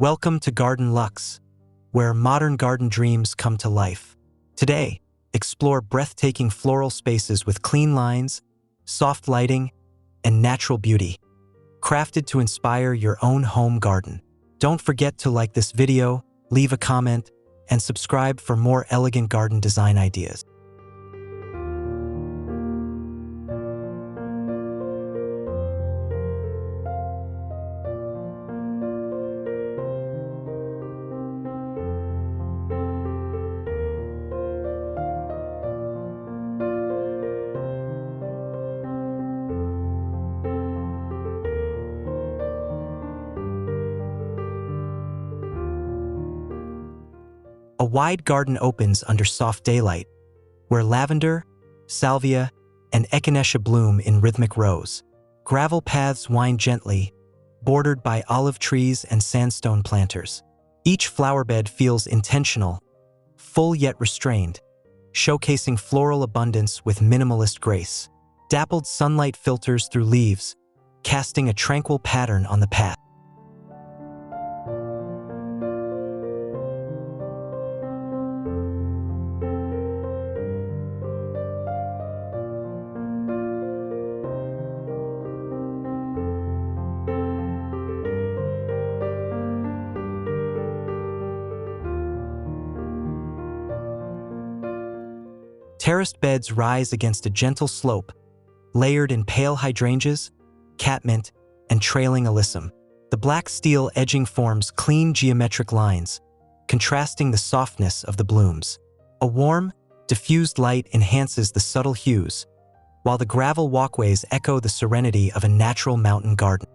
Welcome to Garden Luxe, where modern garden dreams come to life. Today, explore breathtaking floral spaces with clean lines, soft lighting, and natural beauty, crafted to inspire your own home garden. Don't forget to like this video, leave a comment, and subscribe for more elegant garden design ideas. A wide garden opens under soft daylight, where lavender, salvia, and echinacea bloom in rhythmic rows. Gravel paths wind gently, bordered by olive trees and sandstone planters. Each flower bed feels intentional, full yet restrained, showcasing floral abundance with minimalist grace. Dappled sunlight filters through leaves, casting a tranquil pattern on the path. Terraced beds rise against a gentle slope, layered in pale hydrangeas, catmint, and trailing alyssum. The black steel edging forms clean geometric lines, contrasting the softness of the blooms. A warm, diffused light enhances the subtle hues, while the gravel walkways echo the serenity of a natural mountain garden.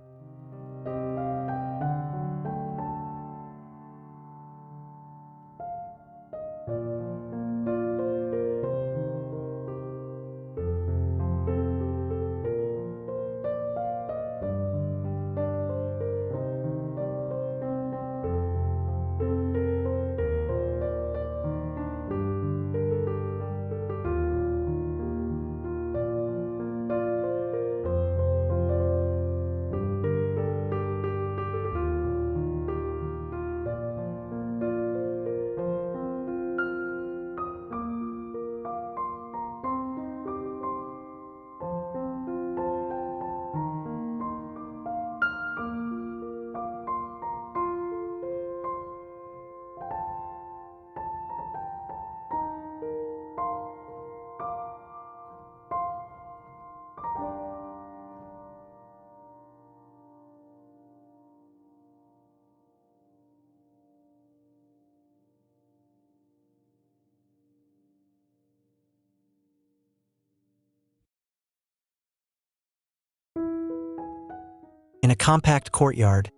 In a compact courtyard,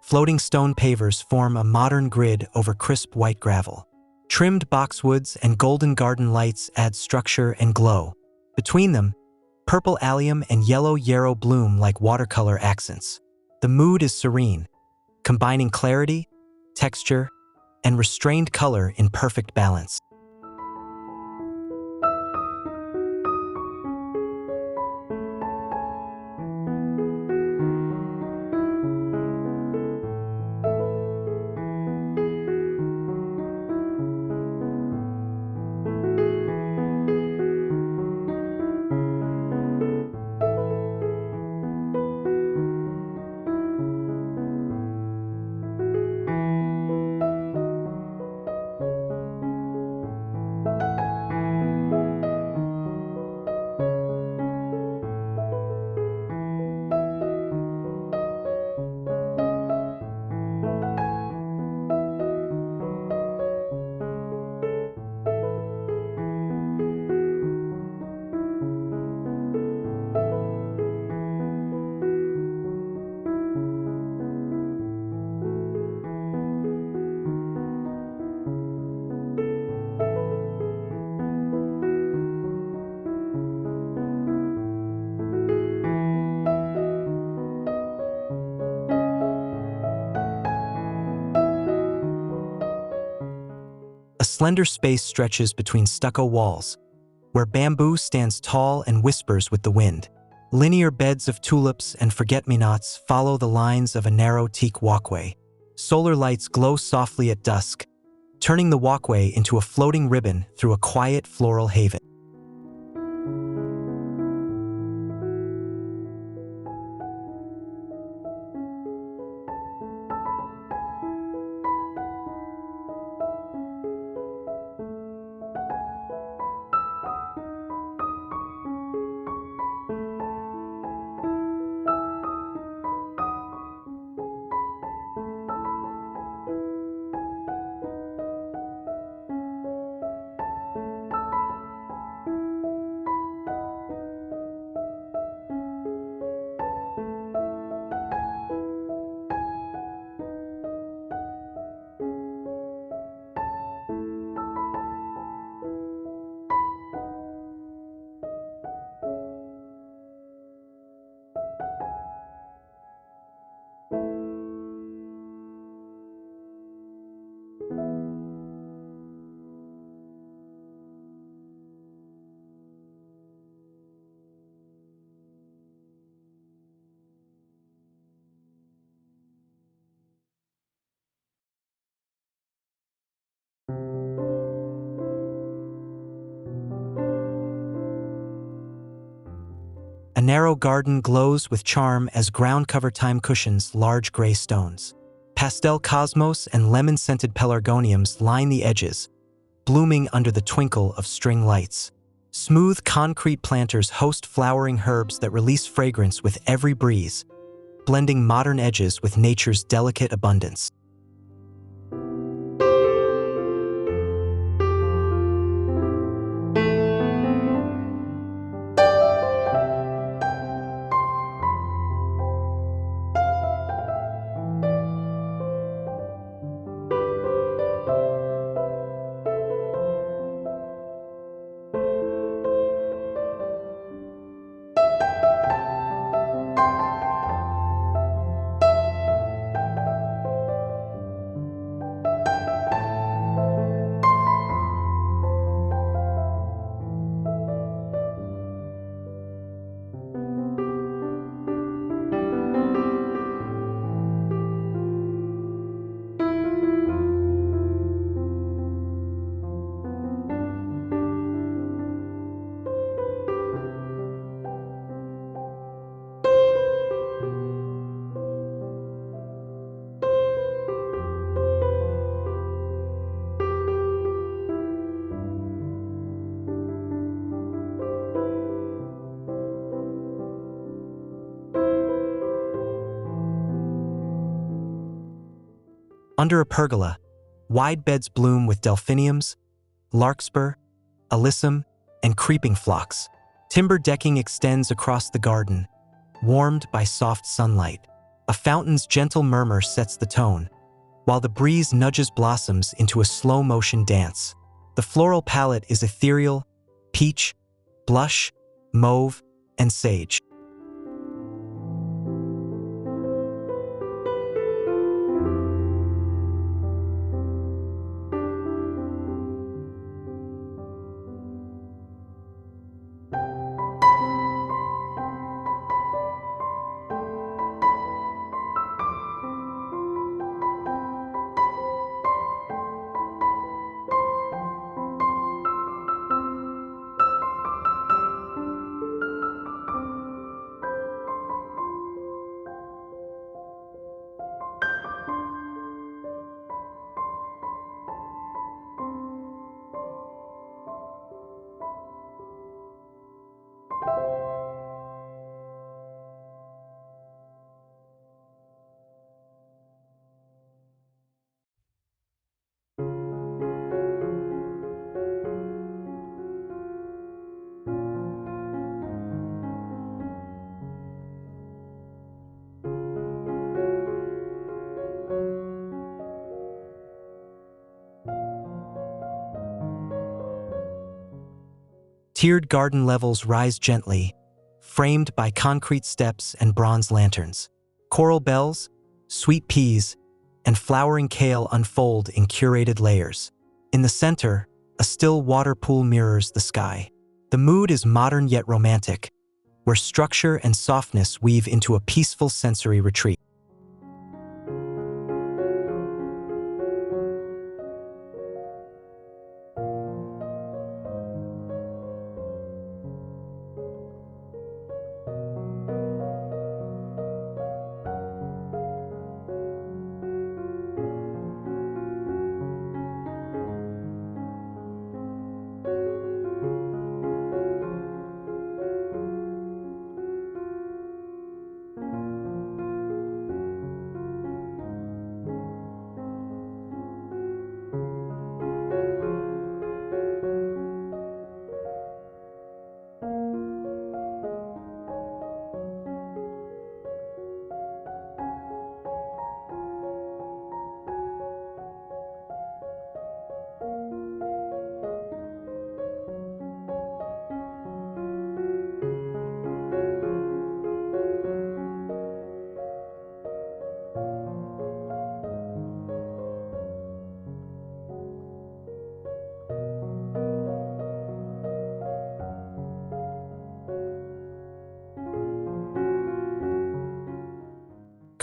floating stone pavers form a modern grid over crisp white gravel. Trimmed boxwoods and golden garden lights add structure and glow. Between them, purple allium and yellow yarrow bloom like watercolor accents. The mood is serene, combining clarity, texture, and restrained color in perfect balance. A slender space stretches between stucco walls, where bamboo stands tall and whispers with the wind. Linear beds of tulips and forget-me-nots follow the lines of a narrow teak walkway, Solar lights glow softly at dusk, turning the walkway into a floating ribbon through a quiet floral haven. A narrow garden glows with charm as ground-cover thyme cushions large gray stones. Pastel cosmos and lemon-scented pelargoniums line the edges, blooming under the twinkle of string lights. Smooth concrete planters host flowering herbs that release fragrance with every breeze, blending modern edges with nature's delicate abundance. Under a pergola, wide beds bloom with delphiniums, larkspur, alyssum, and creeping phlox. Timber decking extends across the garden, warmed by soft sunlight. A fountain's gentle murmur sets the tone, while the breeze nudges blossoms into a slow-motion dance. The floral palette is ethereal, peach, blush, mauve, and sage. Tiered garden levels rise gently, framed by concrete steps and bronze lanterns. Coral bells, sweet peas, and flowering kale unfold in curated layers. In the center, a still water pool mirrors the sky. The mood is modern yet romantic, where structure and softness weave into a peaceful sensory retreat.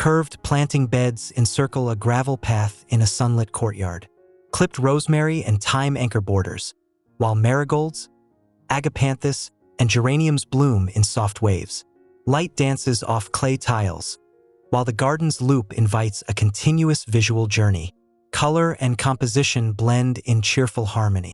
Curved planting beds encircle a gravel path in a sunlit courtyard. Clipped rosemary and thyme anchor borders, while marigolds, agapanthus, and geraniums bloom in soft waves. Light dances off clay tiles, while the garden's loop invites a continuous visual journey. Color and composition blend in cheerful harmony.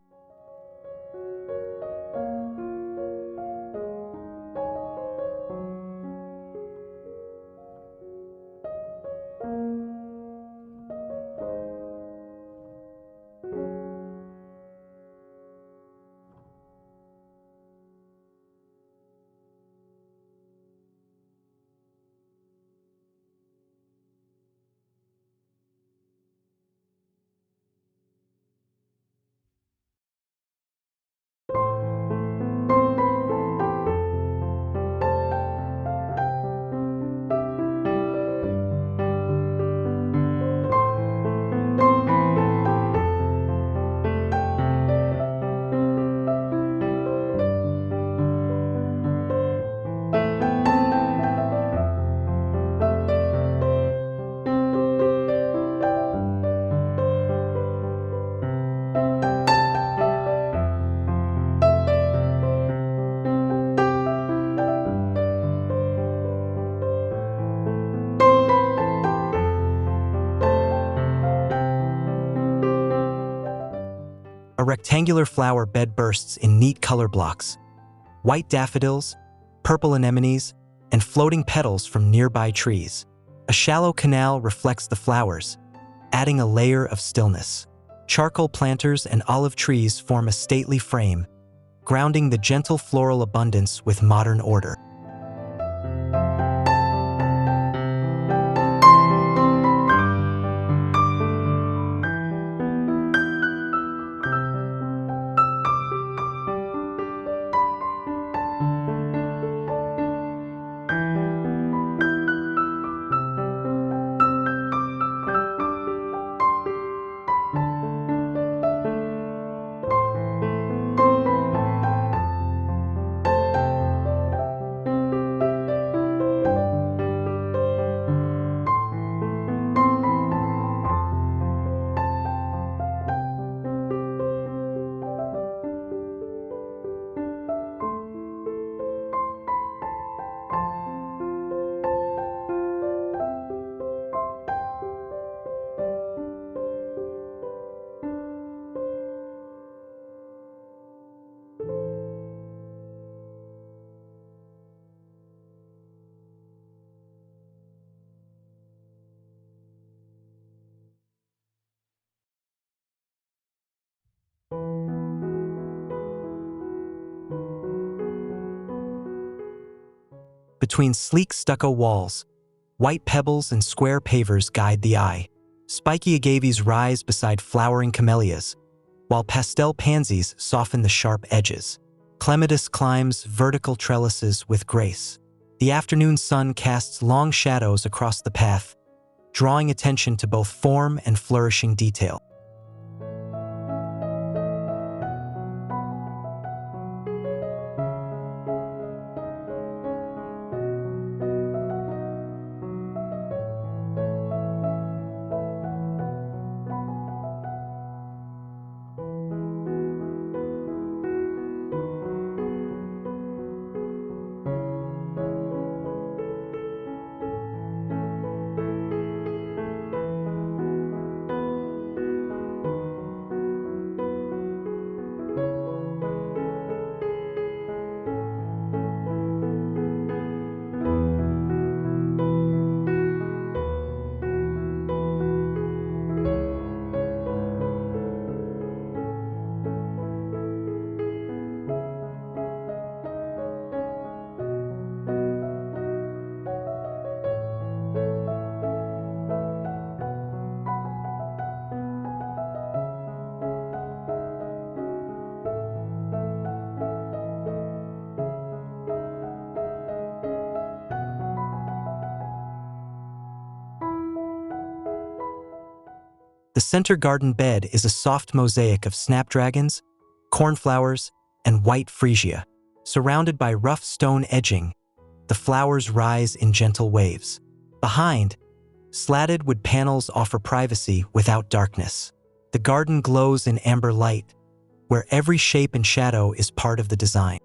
A rectangular flower bed bursts in neat color blocks. White daffodils, purple anemones, and floating petals from nearby trees. A shallow canal reflects the flowers, adding a layer of stillness. Charcoal planters and olive trees form a stately frame, grounding the gentle floral abundance with modern order. Between sleek stucco walls, white pebbles and square pavers guide the eye. Spiky agaves rise beside flowering camellias, while pastel pansies soften the sharp edges. Clematis climbs vertical trellises with grace. The afternoon sun casts long shadows across the path, drawing attention to both form and flourishing detail. The center garden bed is a soft mosaic of snapdragons, cornflowers, and white freesia. Surrounded by rough stone edging, the flowers rise in gentle waves. Behind, Slatted wood panels offer privacy without darkness. The garden glows in amber light, where every shape and shadow is part of the design.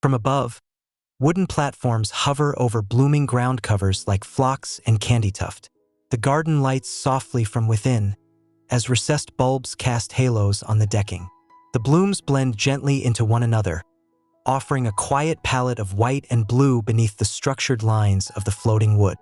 From above, wooden platforms hover over blooming ground covers like phlox and candytuft. The garden lights softly from within, as recessed bulbs cast halos on the decking. The blooms blend gently into one another, offering a quiet palette of white and blue beneath the structured lines of the floating wood.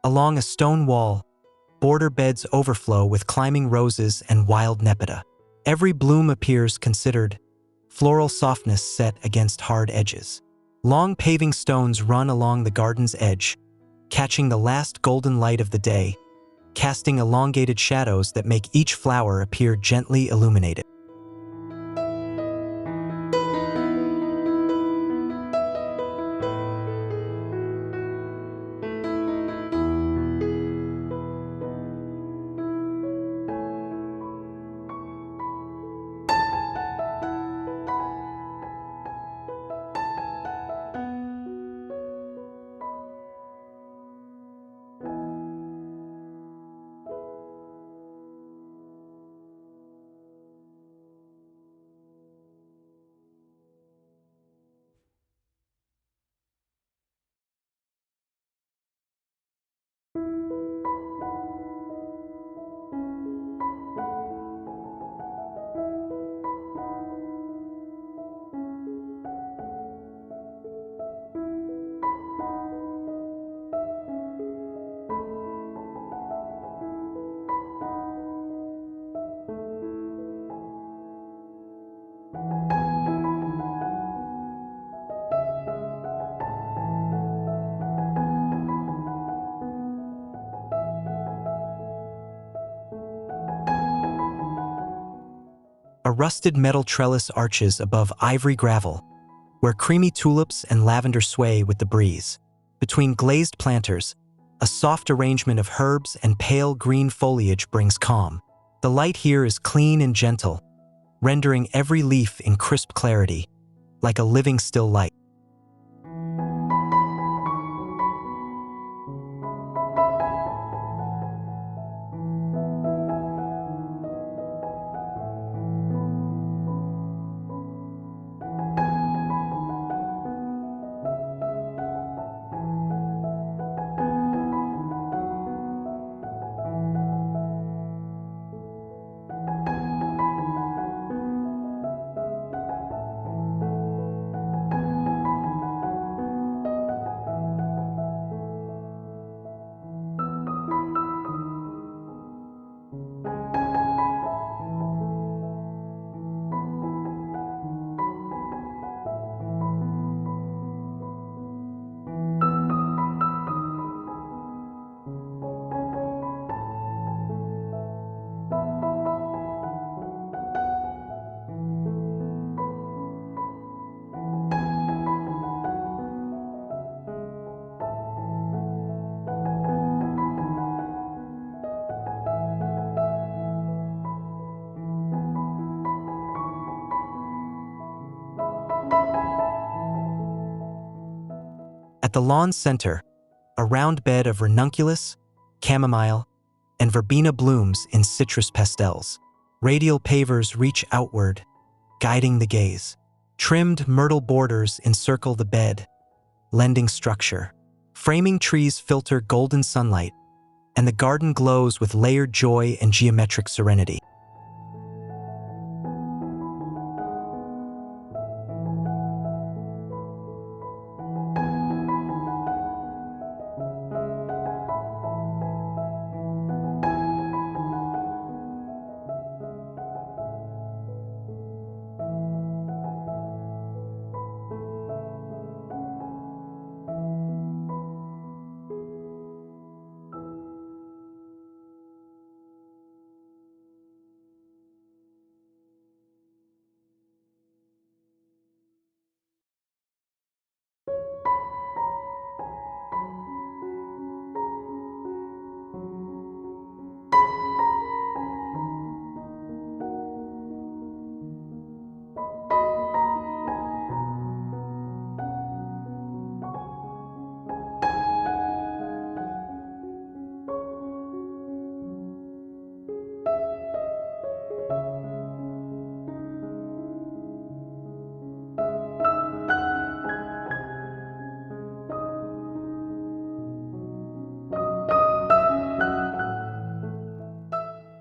Along a stone wall, border beds overflow with climbing roses and wild nepeta. Every bloom appears considered, floral softness set against hard edges. Long paving stones run along the garden's edge, catching the last golden light of the day, casting elongated shadows that make each flower appear gently illuminated. A rusted metal trellis arches above ivory gravel, where creamy tulips and lavender sway with the breeze. Between glazed planters, a soft arrangement of herbs and pale green foliage brings calm. The light here is clean and gentle, rendering every leaf in crisp clarity, like a living still light. At the lawn's center, a round bed of ranunculus, chamomile, and verbena blooms in citrus pastels. Radial pavers reach outward, guiding the gaze. Trimmed myrtle borders encircle the bed, lending structure. Framing trees filter golden sunlight, and the garden glows with layered joy and geometric serenity.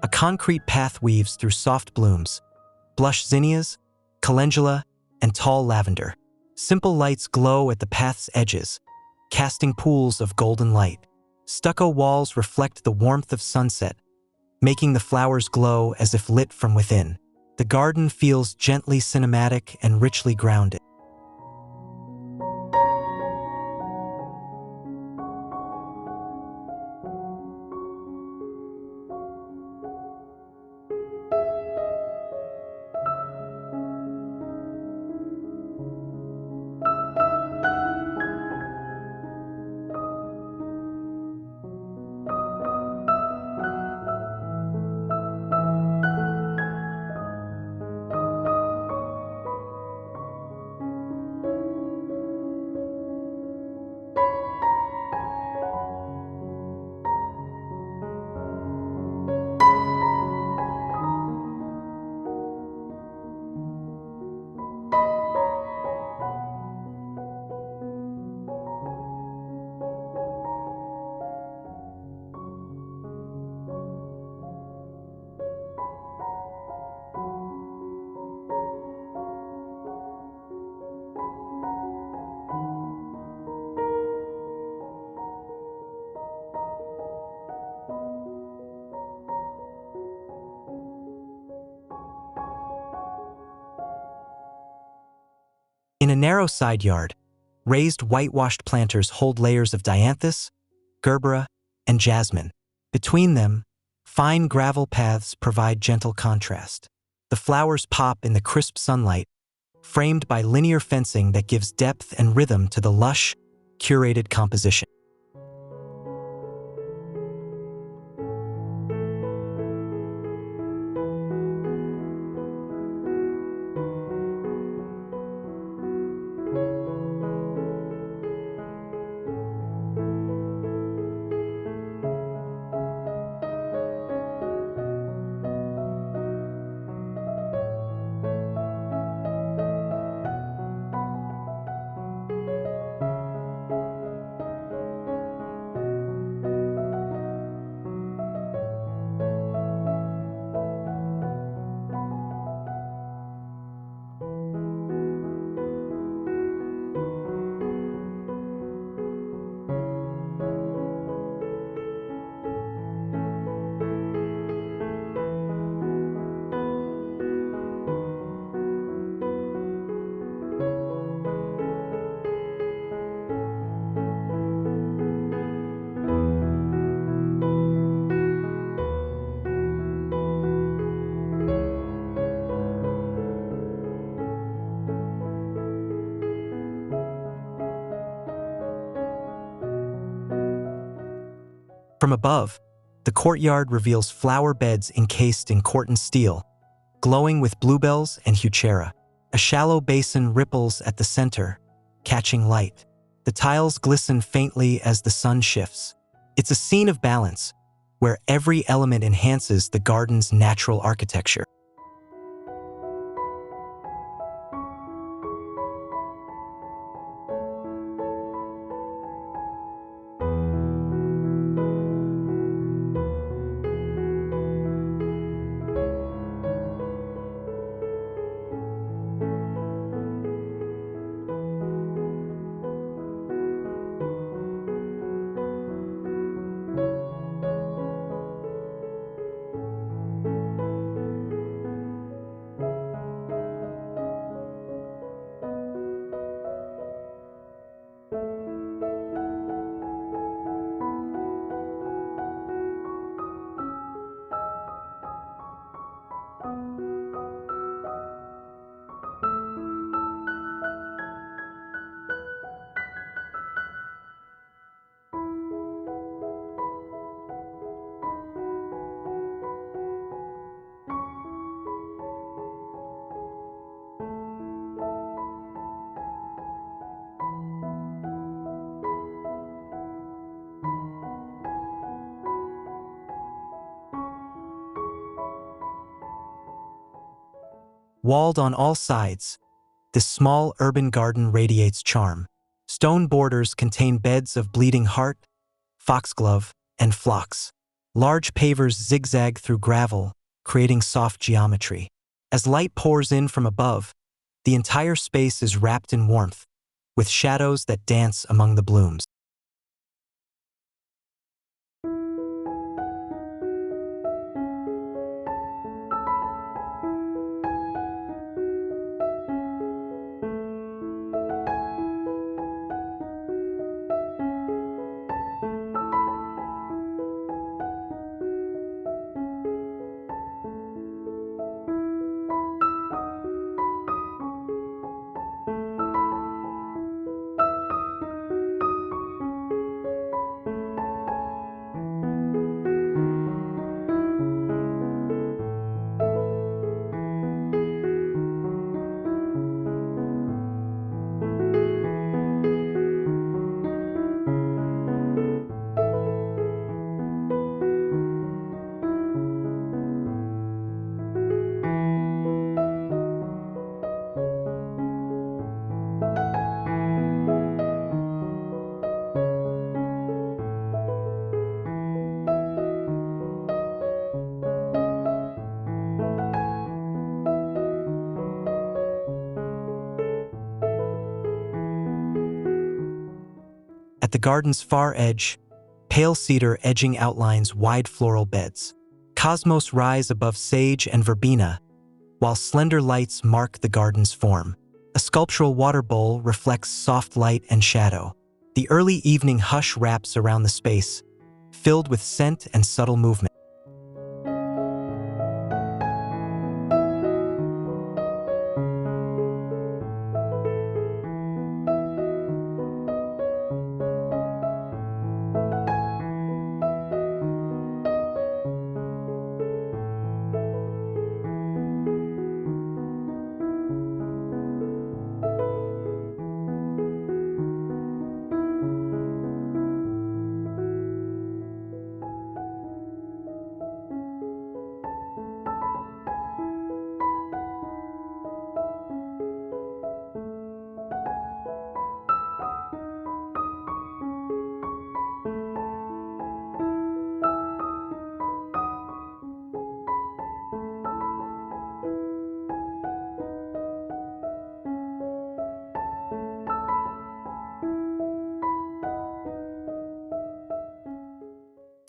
A concrete path weaves through soft blooms, blush zinnias, calendula, and tall lavender. Simple lights glow at the path's edges, casting pools of golden light. Stucco walls reflect the warmth of sunset, making the flowers glow as if lit from within. The garden feels gently cinematic and richly grounded. In a narrow side yard, raised whitewashed planters hold layers of dianthus, gerbera, and jasmine. Between them, fine gravel paths provide gentle contrast. The flowers pop in the crisp sunlight, framed by linear fencing that gives depth and rhythm to the lush, curated composition. From above, the courtyard reveals flower beds encased in corten steel, glowing with bluebells and heuchera. A shallow basin ripples at the center, catching light. The tiles glisten faintly as the sun shifts. It's a scene of balance, where every element enhances the garden's natural architecture. Walled on all sides, this small urban garden radiates charm. Stone borders contain beds of bleeding heart, foxglove, and phlox. Large pavers zigzag through gravel, creating soft geometry. As light pours in from above, the entire space is wrapped in warmth, with shadows that dance among the blooms. At the garden's far edge, pale cedar edging outlines wide floral beds. Cosmos rise above sage and verbena, while slender lights mark the garden's form. A sculptural water bowl reflects soft light and shadow. The early evening hush wraps around the space, filled with scent and subtle movement.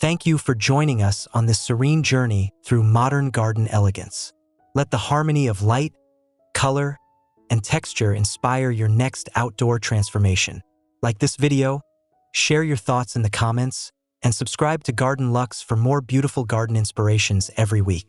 Thank you for joining us on this serene journey through modern garden elegance. Let the harmony of light, color, and texture inspire your next outdoor transformation. Like this video, share your thoughts in the comments, and subscribe to Garden Lux for more beautiful garden inspirations every week.